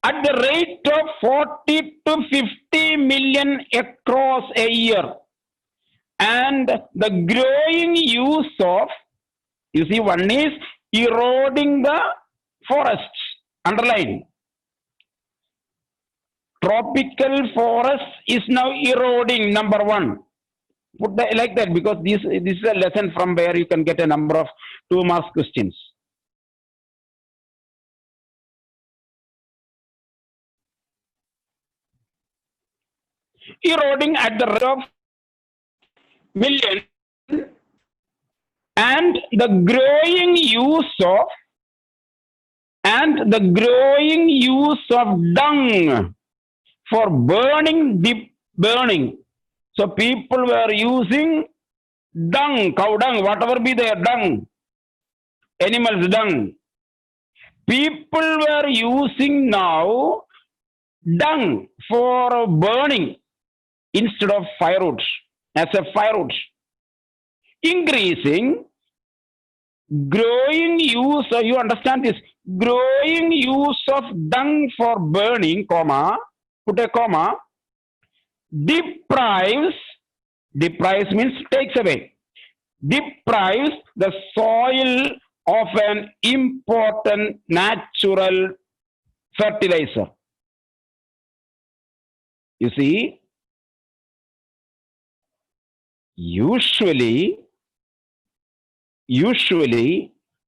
at the rate of 40 to 50 million across a year. And the growing use of, you see, one is eroding the forests, underline. Tropical forest is now eroding, number one. Put that like that because this is a lesson from where you can get a number of 2 mark questions. Eroding at the rate of million, and the growing use of dung for burning, deep burning. So people were using dung, cow dung, whatever be their dung, animals dung. People were using now dung for burning instead of firewood, as a firewood. Increasing, growing use, you understand this, growing use of dung for burning, comma, put a comma, deprives means takes away, deprives the soil of an important natural fertilizer. You see, usually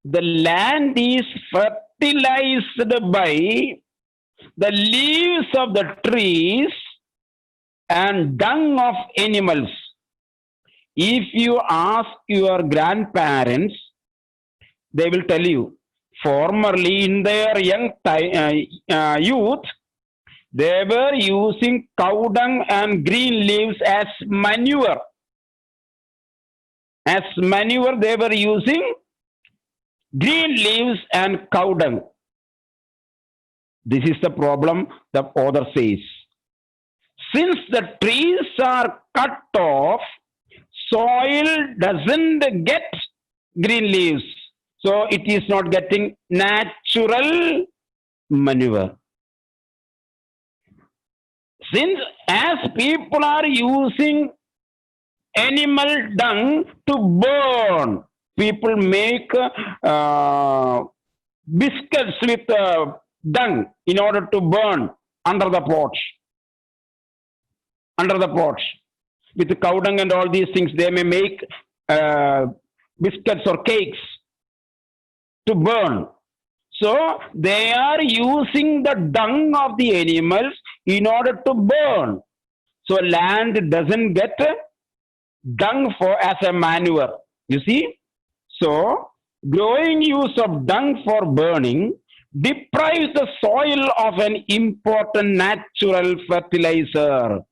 the land is fertilized by the leaves of the trees and dung of animals. If you ask your grandparents, they will tell you, formerly in their young youth, they were using cow dung and green leaves as manure. As manure, they were using green leaves and cow dung. This is the problem, the author says. Since the trees are cut off, soil doesn't get green leaves. So it is not getting natural manure. Since as people are using animal dung to burn, people make biscuits with dung in order to burn under the porch. With the cow dung and all these things, they may make biscuits or cakes to burn. So they are using the dung of the animals in order to burn. So land doesn't get dung for as a manure. You see? So growing use of dung for burning deprives the soil of an important natural fertilizer.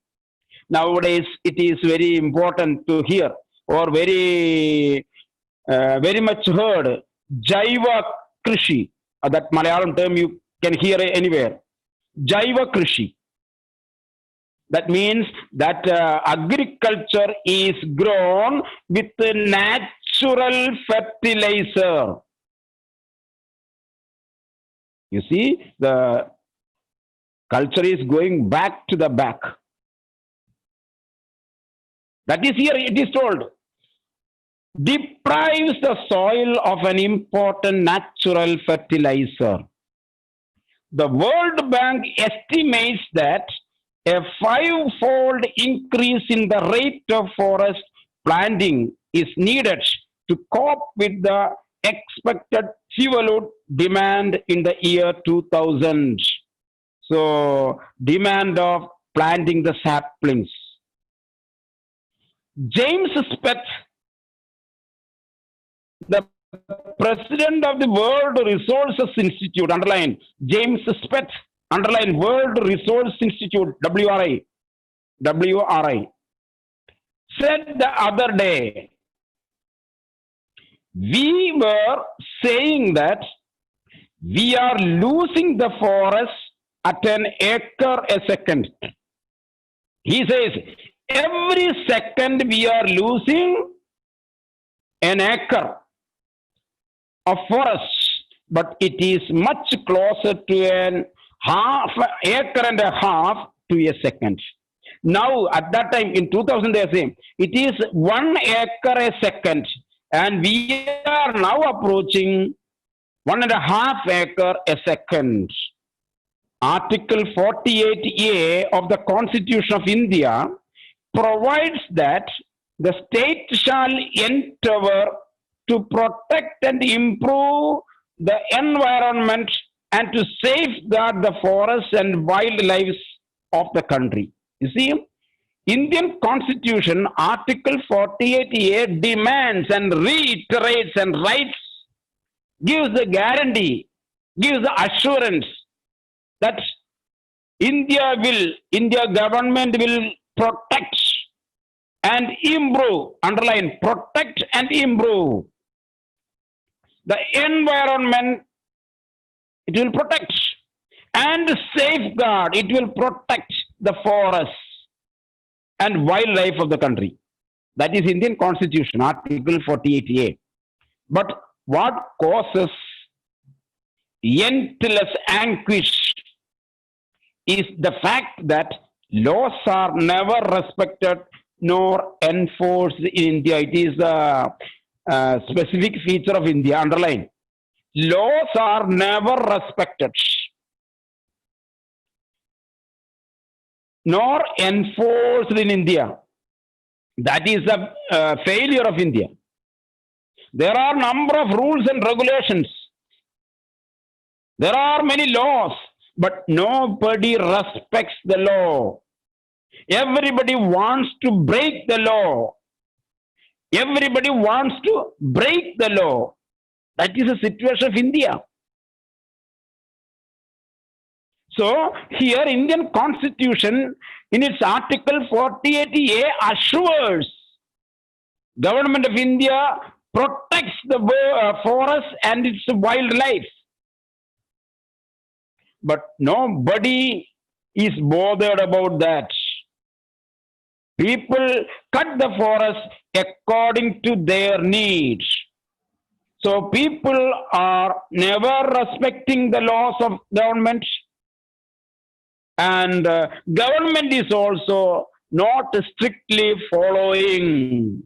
Nowadays, it is very important to hear, or very much heard, Jaiva Krishi. That Malayalam term you can hear anywhere. Jaiva Krishi. That means that agriculture is grown with natural fertilizer. You see, the culture is going back to the back. That is here, it is told, deprives the soil of an important natural fertilizer. The World Bank estimates that a 5-fold increase in the rate of forest planting is needed to cope with the expected fuel demand in the year 2000. So, demand of planting the saplings. James Speth, the president of the World Resources Institute, underline, James Speth, underline, World Resource Institute, WRI, said the other day, we were saying that we are losing the forest at an acre a second. He says, every second we are losing an acre of forest, but it is much closer to an half acre and a half to a second. Now, at that time in 2000, they say it is 1 acre a second, and we are now approaching 1.5 acre a second. Article 48A of the Constitution of India provides that the state shall endeavor to protect and improve the environment and to safeguard the forests and wildlife of the country. You see, Indian Constitution, Article 48A demands and reiterates and writes, gives the guarantee, gives the assurance that India government will protect and improve, underline, protect and improve the environment. It will protect and safeguard, it will protect the forests and wildlife of the country. That is Indian Constitution, Article 48A. But what causes endless anguish is the fact that laws are never respected nor enforced in India. It is a specific feature of India, underline. Laws are never respected nor enforced in India. That is a failure of India. There are a number of rules and regulations. There are many laws, but nobody respects the law. Everybody wants to break the law. Everybody wants to break the law. That is the situation of India. So here Indian Constitution in its Article 48A assures Government of India protects the forest and its wildlife. But nobody is bothered about that. People cut the forest according to their needs. So people are never respecting the laws of government, and government is also not strictly following.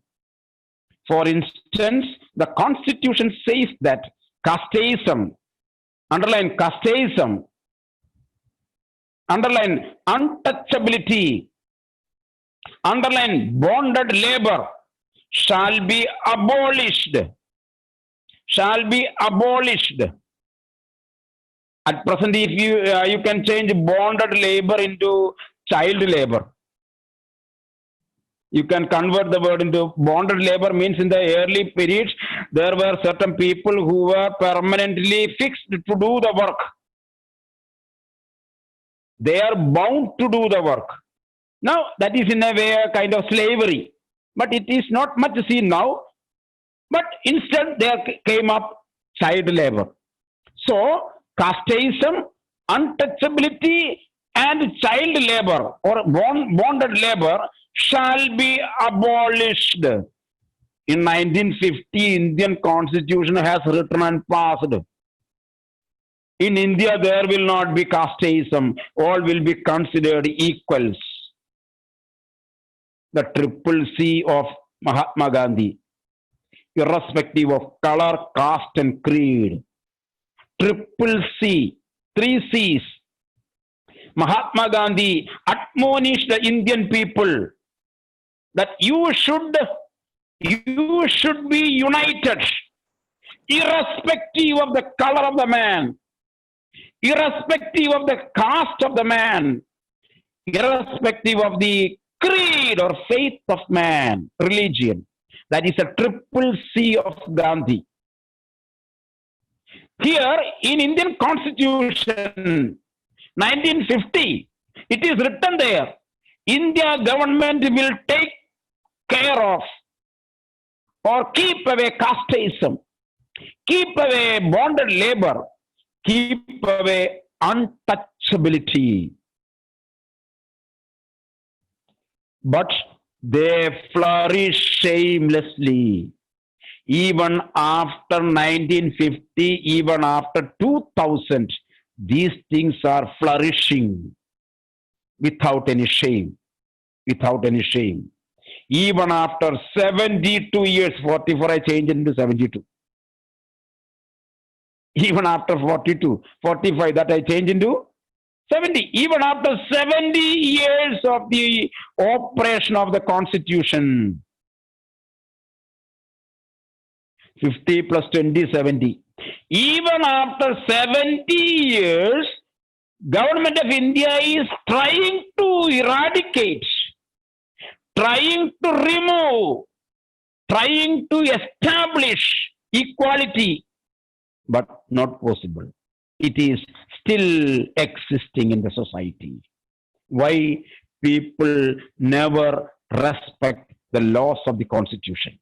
For instance, the Constitution says that casteism, underline casteism, underline untouchability, underline bonded labor shall be abolished. Shall be abolished. At present, if you can change bonded labor into child labor. You can convert the word into bonded labor. Means in the early periods, there were certain people who were permanently fixed to do the work. They are bound to do the work. Now, that is in a way a kind of slavery. But it is not much seen now. But instead, there came up child labor. So, casteism, untouchability, and child labor or bonded labor shall be abolished. In 1950, Indian Constitution has written and passed. In India, there will not be casteism. All will be considered equals. The triple C of Mahatma Gandhi, irrespective of color, caste, and creed. Triple C, 3 C's. Mahatma Gandhi admonished the Indian people that you should be united, irrespective of the color of the man, irrespective of the caste of the man, irrespective of the creed or faith of man, religion. That is a triple C of Gandhi. Here in Indian Constitution, 1950, it is written there, India government will take care of or keep away casteism, keep away bonded labor, keep away untouchability. But they flourish shamelessly. Even after 1950, even after 2000, these things are flourishing without any shame. Without any shame. Even after 72 years, 44, I changed into 72. Even after 42, 45, that I changed into 70. Even after 70 years of the operation of the Constitution, 50 plus 20, 70. Even after 70 years, Government of India is trying to eradicate, trying to remove, trying to establish equality, but not possible. It is still existing in the society. Why? People never respect the laws of the Constitution.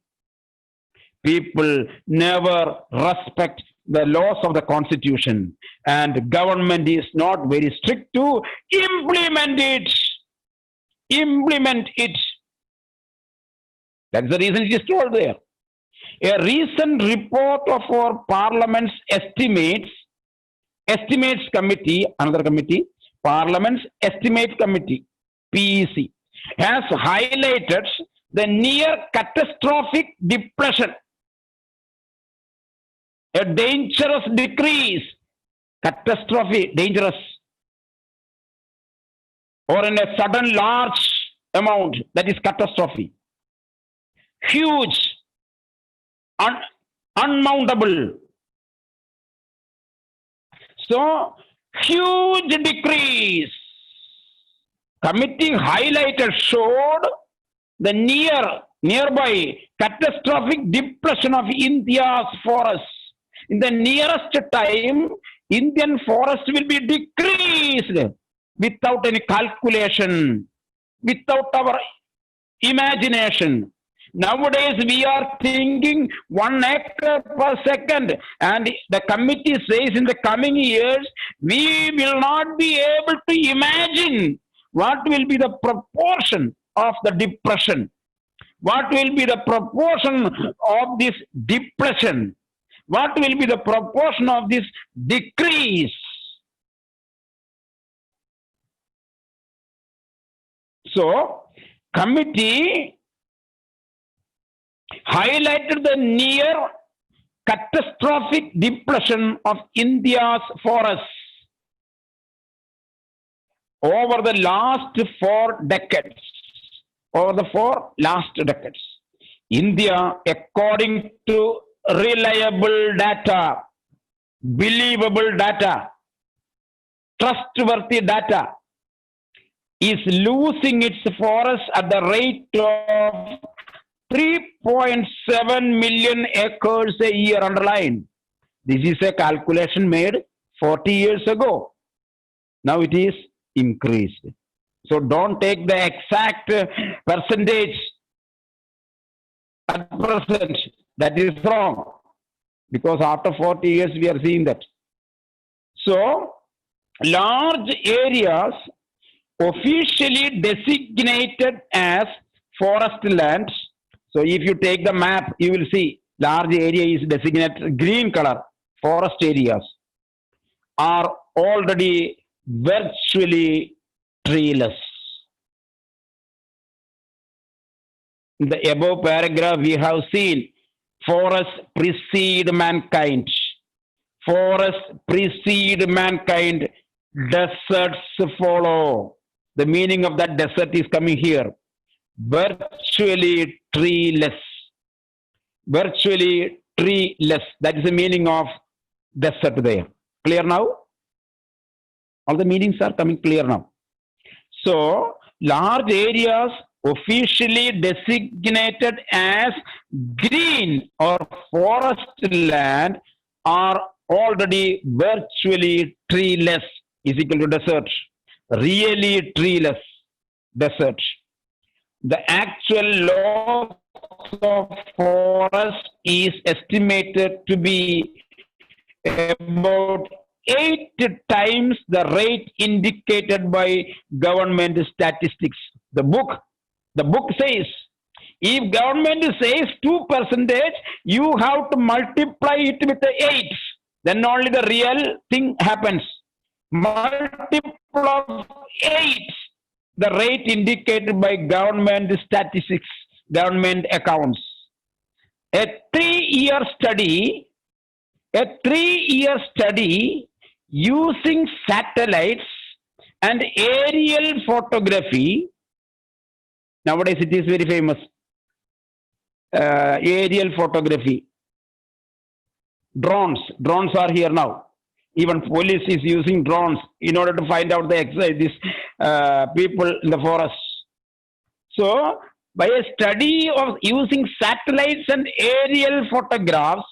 People never respect the laws of the Constitution, and government is not very strict to implement it. Implement it. That's the reason it is told there. A recent report of our Parliament's Estimates Committee, another committee, Parliament's Estimate Committee, PEC, has highlighted the near catastrophic depression, a dangerous decrease, catastrophe, dangerous, or in a sudden large amount, that is catastrophe, huge, unmountable. So, huge decrease. Committee highlighted showed the nearby catastrophic depression of India's forests. In the nearest time, Indian forest will be decreased without any calculation, without our imagination. Nowadays, we are thinking 1 acre per second, and the committee says in the coming years, we will not be able to imagine what will be the proportion of the depression, what will be the proportion of this depression, what will be the proportion of this decrease. So, committee highlighted the near catastrophic depression of India's forests over the last 4 decades. Over the 4 last decades. India, according to reliable data, believable data, trustworthy data, is losing its forests at the rate of 3.7 million acres a year, underlined. This is a calculation made 40 years ago. Now it is increased. So don't take the exact percentage at present. That is wrong. Because after 40 years we are seeing that. So large areas officially designated as forest lands. So if you take the map, you will see large area is designated green color. Forest areas are already virtually treeless. In the above paragraph, we have seen forests precede mankind. Forests precede mankind. Deserts follow. The meaning of that desert is coming here. Virtually treeless. Virtually treeless. That is the meaning of desert there. Clear now? All the meanings are coming clear now. So, large areas officially designated as green or forest land are already virtually treeless, is equal to desert. Really treeless desert. The actual loss of forest is estimated to be about 8 times the rate indicated by government statistics. The book says, if government says 2%, you have to multiply it with the 8. Then only the real thing happens. multiple of 8, the rate indicated by government statistics, government accounts. A 3-year study, using satellites and aerial photography. Nowadays it is very famous. Aerial photography. Drones are here now. Even police is using drones in order to find out these people in the forest. So, by a study of using satellites and aerial photographs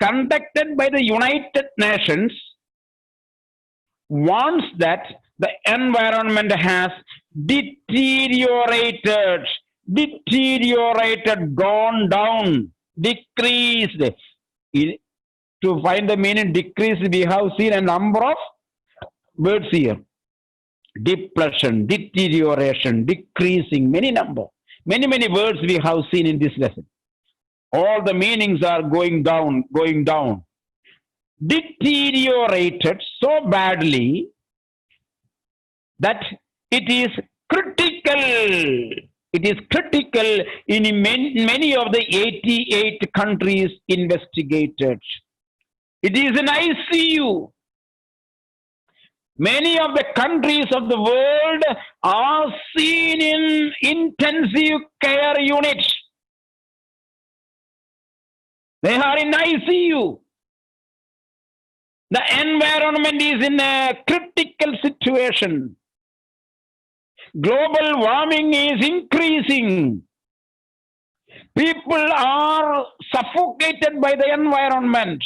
conducted by the United Nations, warns that the environment has deteriorated, gone down, decreased. To find the meaning decreased, we have seen a number of words here. Depletion, deterioration, decreasing, many words we have seen in this lesson. All the meanings are going down. Deteriorated so badly that it is critical. It is critical in many of the 88 countries investigated. It is an ICU. Many of the countries of the world are seen in intensive care units. They are in ICU. The environment is in a critical situation. Global warming is increasing. People are suffocated by the environment.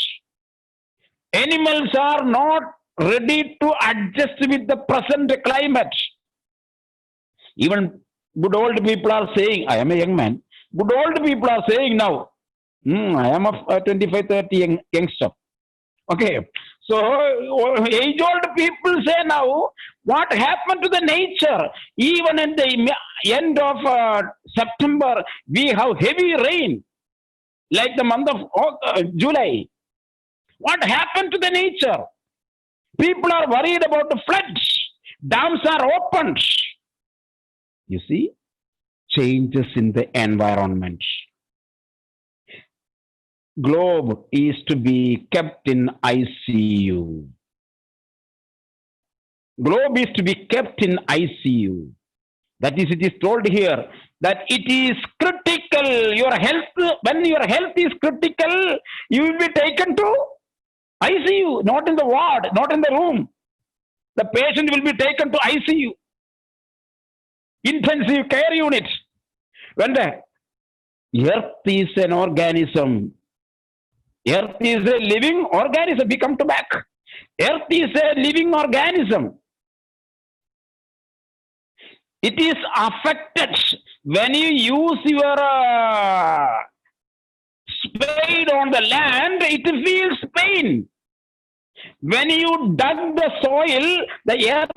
Animals are not ready to adjust with the present climate. Even good old people are saying, I am a young man, good old people are saying now, I am a 25, 30 youngster. Okay, so age-old people say now, what happened to the nature? Even at the end of September, we have heavy rain, like the month of July. What happened to the nature? People are worried about the floods. Dams are opened. You see, changes in the environment. Globe is to be kept in ICU. Globe is to be kept in ICU. That is, it is told here that it is critical. Your health, when your health is critical, you will be taken to ICU, not in the ward, not in the room. The patient will be taken to ICU, intensive care unit. When the earth is an organism, earth is a living organism. We come to back. Earth is a living organism. It is affected when you use your spade on the land. It feels pain. When you dug the soil, the earth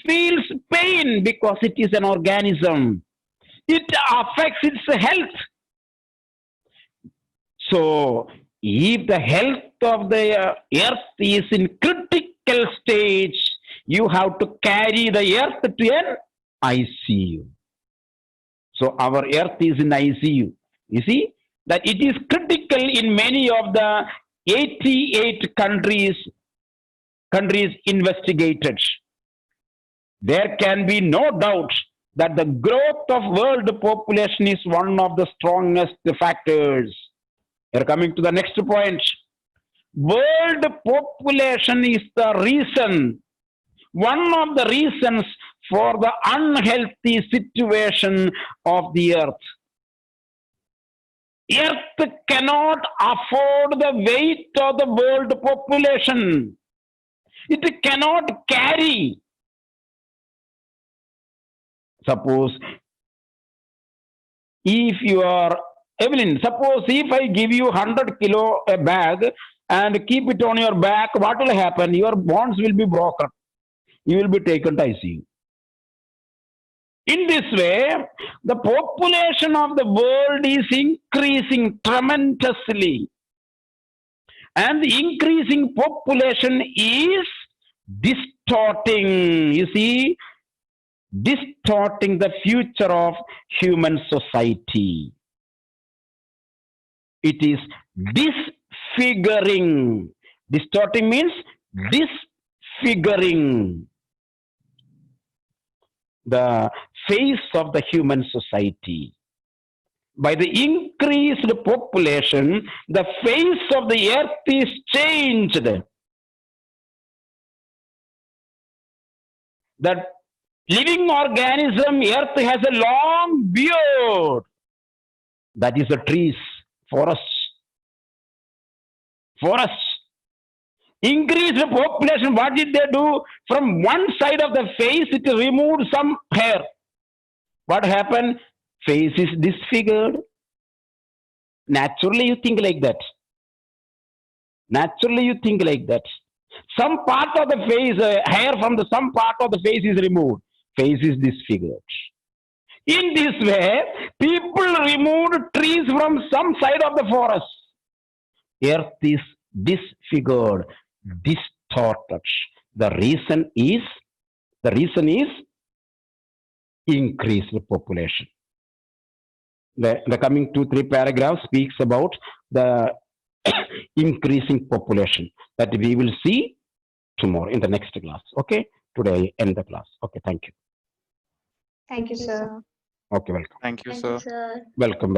feels pain because it is an organism. It affects its health. So, if the health of the earth is in critical stage, you have to carry the earth to an ICU. So, our earth is in ICU. You see that it is critical in many of the 88 countries investigated. There can be no doubt that the growth of world population is one of the strongest factors. We are coming to the next point. World population is the reason, one of the reasons for the unhealthy situation of the earth. Earth cannot afford the weight of the world population. It cannot carry. Suppose if you are, Evelyn, suppose if I give you 100 kilo a bag and keep it on your back, what will happen? Your bones will be broken. You will be taken to ICU. In this way, the population of the world is increasing tremendously. And the increasing population is distorting, you see, distorting the future of human society. It is disfiguring. Distorting means disfiguring the face of the human society. By the increased population, the face of the earth is changed. The living organism, earth has a long beard. That is the trees, forests. Forests. Increase the population. What did they do? From one side of the face, it removed some hair. What happened? Face is disfigured. Naturally, you think like that. Naturally, you think like that. Some part of the face, hair from the some part of the face is removed. Face is disfigured. In this way, people removed trees from some side of the forest. Earth is disfigured, distorted. The reason is increased population. The coming 2-3 paragraphs speaks about the increasing population that we will see tomorrow in the next class. Okay, today I end the class. Okay, thank you. Thank you, sir. Okay, welcome. Thank you, Thank you, sir. sir. Welcome.